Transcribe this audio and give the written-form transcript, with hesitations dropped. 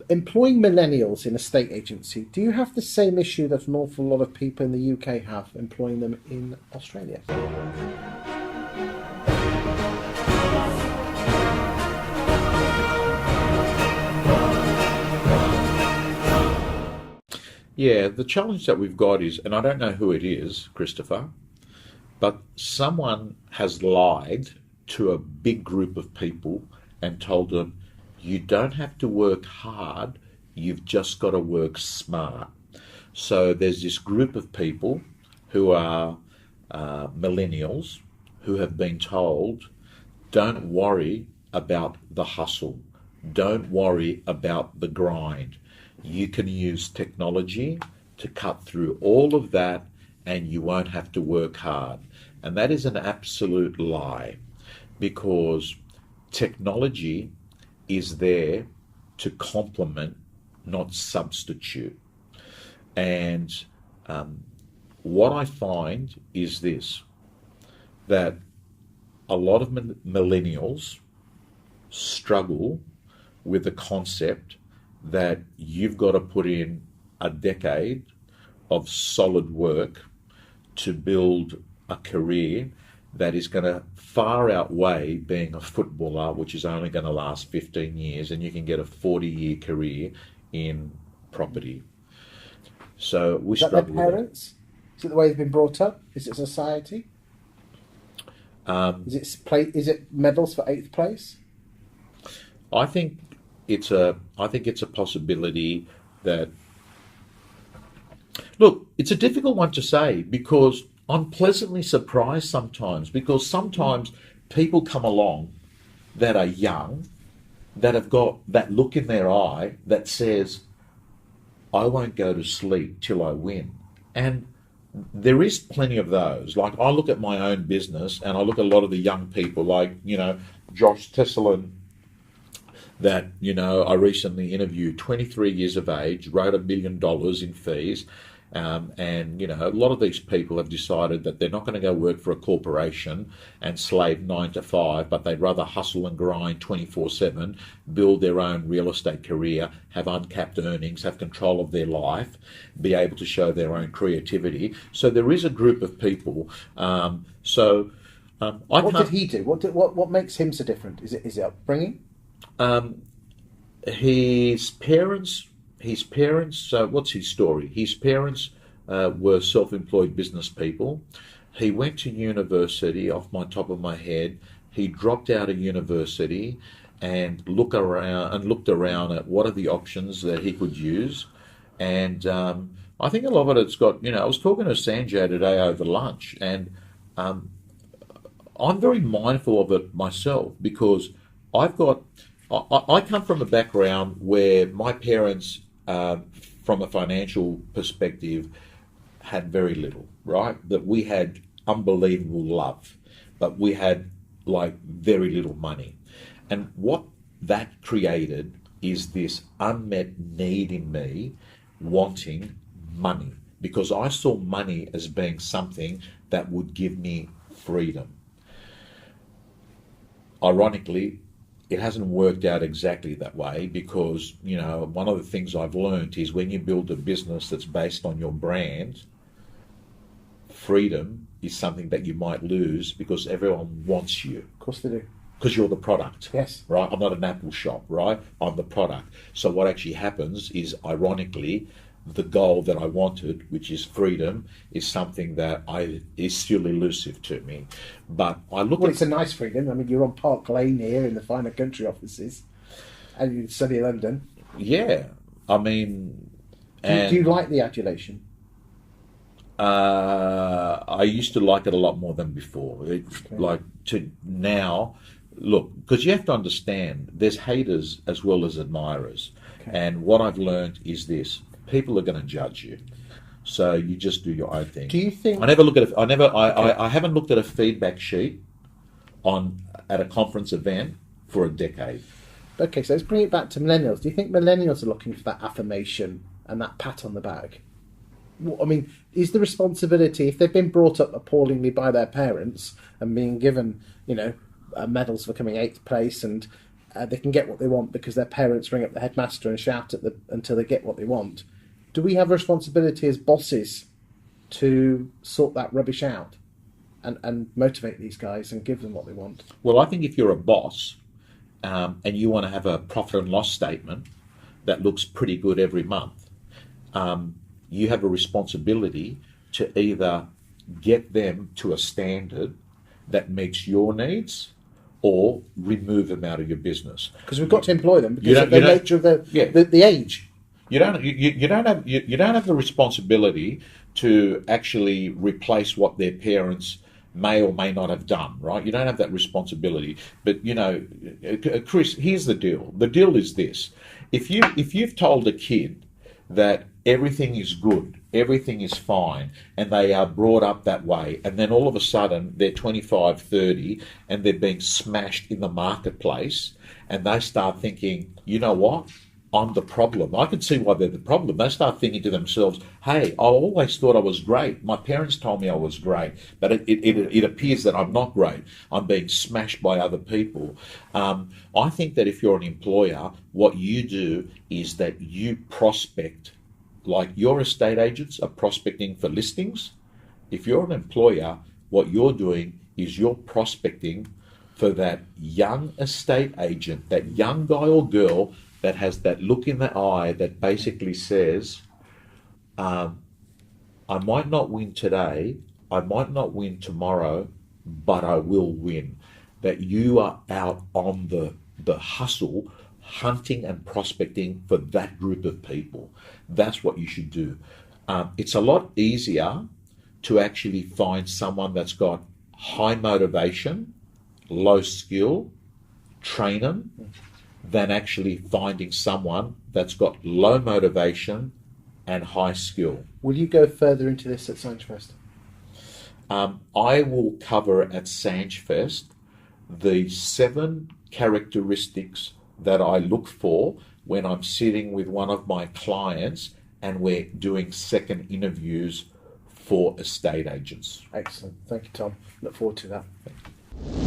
employing millennials in a state agency, do you have the same issue that an awful lot of people in the UK have employing them in Australia? Yeah, the challenge that we've got is, and I don't know who it is, Christopher, but someone has lied to a big group of people and told them, you don't have to work hard, you've just got to work smart. So there's this group of people who are millennials who have been told, don't worry about the hustle, don't worry about the grind. You can use technology to cut through all of that and you won't have to work hard. And that is an absolute lie, because technology is there to complement, not substitute. And what I find is this, that a lot of millennials struggle with the concept that you've got to put in a decade of solid work to build a career that is going to far outweigh being a footballer, which is only going to last 15 years, and you can get a 40-year career in property. So we struggle with that. Their parents? Is it the way they've been brought up? Is it society? Is it medals for 8th place? I think it's a possibility that, look, it's a difficult one to say, because I'm pleasantly surprised sometimes, because sometimes people come along that are young, that have got that look in their eye that says, I won't go to sleep till I win. And there is plenty of those. Like, I look at my own business and I look at a lot of the young people, like, Josh Tesselin, that, I recently interviewed, 23 years of age, wrote $1 million in fees. And, a lot of these people have decided that they're not going to go work for a corporation and slave 9 to 5, but they'd rather hustle and grind 24/7, build their own real estate career, have uncapped earnings, have control of their life, be able to show their own creativity. So there is a group of people. What did he do? What makes him so different? Is it upbringing? His parents, what's his story? His parents were self-employed business people. He went to university, off my top of my head. He dropped out of university and looked around at what are the options that he could use. And I think a lot of it's got, I was talking to Sanjay today over lunch, and I'm very mindful of it myself, because I come from a background where my parents, from a financial perspective, had very little, right? That we had unbelievable love, but we had very little money. And what that created is this unmet need in me wanting money, because I saw money as being something that would give me freedom. Ironically, it hasn't worked out exactly that way, because, one of the things I've learned is when you build a business that's based on your brand, freedom is something that you might lose, because everyone wants you. Of course they do. Because you're the product. Yes. Right? I'm not an Apple shop, right? I'm the product. So what actually happens is, ironically, the goal that I wanted, which is freedom, is something that is still elusive to me. But I look it's a nice freedom. I mean, you're on Park Lane here in the Finer Country offices, and you study London. Yeah. I mean... Do you like the adulation? I used to like it a lot more than before. Now, look, because you have to understand, there's haters as well as admirers. Okay. And what I've learned is this: people are going to judge you, so you just do your own thing. Do you think? I haven't looked at a feedback sheet at a conference event for a decade. Okay, so let's bring it back to millennials. Do you think millennials are looking for that affirmation and that pat on the back? I mean, is the responsibility, if they've been brought up appallingly by their parents and being given, medals for coming 8th place, and they can get what they want because their parents ring up the headmaster and shout at them until they get what they want. Do we have a responsibility as bosses to sort that rubbish out and motivate these guys and give them what they want? Well, I think if you're a boss and you want to have a profit and loss statement that looks pretty good every month, you have a responsibility to either get them to a standard that meets your needs or remove them out of your business. Because we've got to employ them because of the nature of the age. You don't have the responsibility to actually replace what their parents may or may not have done, right? You don't have that responsibility. But Chris, here's the deal. The deal is this: if you've told a kid that everything is good, everything is fine, and they are brought up that way, and then all of a sudden they're 25, 30, and they're being smashed in the marketplace, and they start thinking, you know what? I'm the problem. I can see why they're the problem. They start thinking to themselves, hey, I always thought I was great. My parents told me I was great, but it appears that I'm not great. I'm being smashed by other people. I think that if you're an employer, what you do is that you prospect, like your estate agents are prospecting for listings. If you're an employer, what you're doing is you're prospecting for that young estate agent, that young guy or girl that has that look in the eye that basically says, I might not win today, I might not win tomorrow, but I will win. That you are out on the hustle, hunting and prospecting for that group of people. That's what you should do. It's a lot easier to actually find someone that's got high motivation, low skill, train them, than actually finding someone that's got low motivation and high skill. Will you go further into this at Sanchfest? I will cover at Sanchfest the 7 characteristics that I look for when I'm sitting with one of my clients and we're doing second interviews for estate agents. Excellent. Thank you, Tom. Look forward to that.